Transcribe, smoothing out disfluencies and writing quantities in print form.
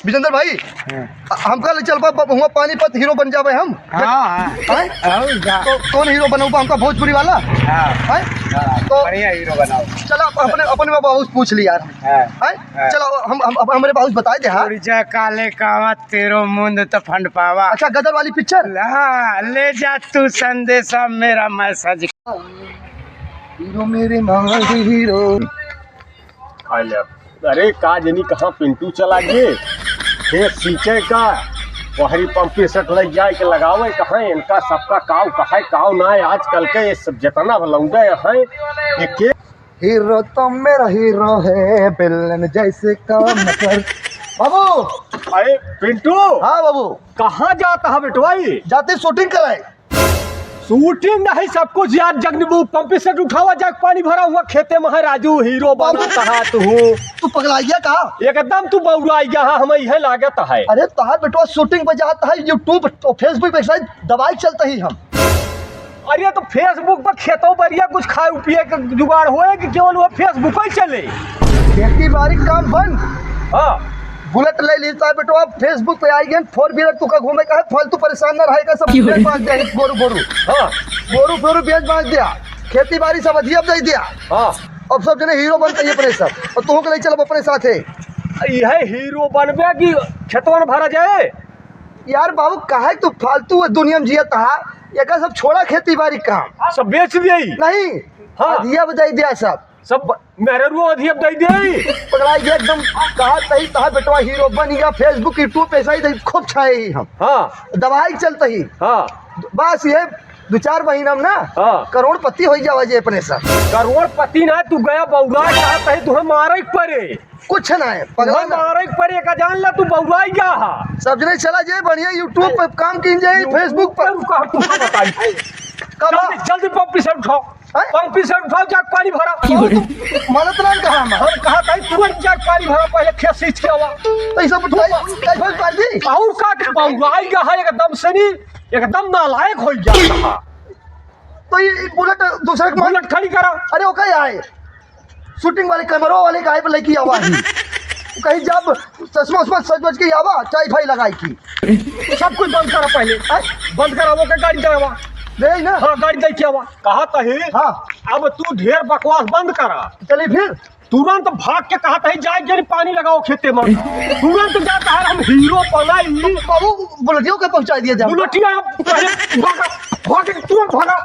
विजेंद्र भाई हम कल चल हुआ पानीपत हीरो बन जावे हम। तो कौन हीरो बनऊबा हमका भोजपुरी वाला? तो बढ़िया हीरो बनाओ। चलो अपने बाबू पूछ ली यार। चलो हम हमारे बाबू बताए दे। हाँ काले कावा तेरो मुंड तो फंड पावा। अच्छा गदर वाली पिक्चर। ले जा तू संदेशा मेरा मैसेज। हीरो मेरे माँ हीरो। अरे का जनी कहाँ पिंटू चला गए हे सींचे का वहरी पंपी सेट लग जाए के लगावे कहाँ इनका सबका काव कहा काव ना है आजकल के ये सब जितना लौंडे हैं ये के हीरो तो मेरा हीरो है विलन जैसे काम कर। बाबू अरे पिंटू। हाँ बाबू कहाँ जाता है बेटवाई? जाते शूटिंग कराए। शूटिंग नहीं सब कुछ यार जगनबू पंपी सेट उठावा जाके पानी भरा हुआ खेते में है राजू हीरो बना कहा तू पगला गया कहा? एकदम तू बउरा गया हमें यह लागत है। अरे तहार बेटवा शूटिंग पे जाता है यूट्यूब और फेसबुक पे दवाई चलता ही हम। अरे तो फेसबुक पर खेतों बढ़िया कुछ खाए पिए के जुगाड़ होए कि केवल वो फेसबुक ही चले? खेती बाड़ी काम बंद। हाँ बुलेट ले लेता है बेटवा फेसबुक पे आई गए 4 व्हीलर तू का घूमे का है फालतू परेशान ना रहेगा सब बेच बांध दिया बोरू। हाँ बोरू बेच बांध दिया खेती बाड़ी सब अधिया दे दिया। हाँ अब सब जने हीरो बनते अपने सब और तू के ले चल अपने साथे। यह हीरो बनबे कि खेतवा में भरा जाए? यार बाबू काहे तू फालतू दुनिया में जियत हा ये सब छोड़ा खेती बाड़ी काम सब बेच दिए नहीं। हाँ अधिया बजाई दिया सब मेरे रू अधिया दे दे पकड़ाई गया एकदम कहा तही तहा बेटवा हीरो बन गया फेसबुक यूट्यूब पे सही खूब छाए ही हम। हाँ दवाई चलता ही। हाँ बस ये 2-4 महीना में ना हाँ करोड़पति हो जावा जे अपने सब। करोड़पति ना तू गया बउरा चाहता है तुम्हें मारे पड़े कुछ ना है पगला मारे पड़े का जान ला तू बउरा गया हा। सब जने चला जाए बढ़िया यूट्यूब पे काम की जाए फेसबुक पर बताई जल्दी पंपी से उठाओ पंपी से उठाओ जाके पानी भरा। मदद ना कहा हम कहा था तुरंत जाके पानी भरा पहले खेत से छिड़वा तो ये सब उठाई कैसे कर दी और का बउरा गया है एकदम से नहीं एकदम नालायक हो गया। तो ये बुलेट दूसरे के बुलेट खड़ी करा। अरे वो कहीं आए शूटिंग वाले कैमरों वाले का पर लेके आवाज कहीं जब चश्मा उस्मा सज के आवा चाय फाई लगाई की सब कुछ बंद करा पहले बंद करा वो गाड़ी चलावा दे ना। हाँ गाड़ी दे के आवा कहा कही। हाँ अब तू ढेर बकवास बंद करा चलिए फिर तुरंत भाग के कहा था जाए जरी पानी लगाओ खेते में तुरंत जाता है हम हीरो बनाई बाबू बुलेटियों के पहुंचा दिया जाए बुलेटिया तुरंत भागा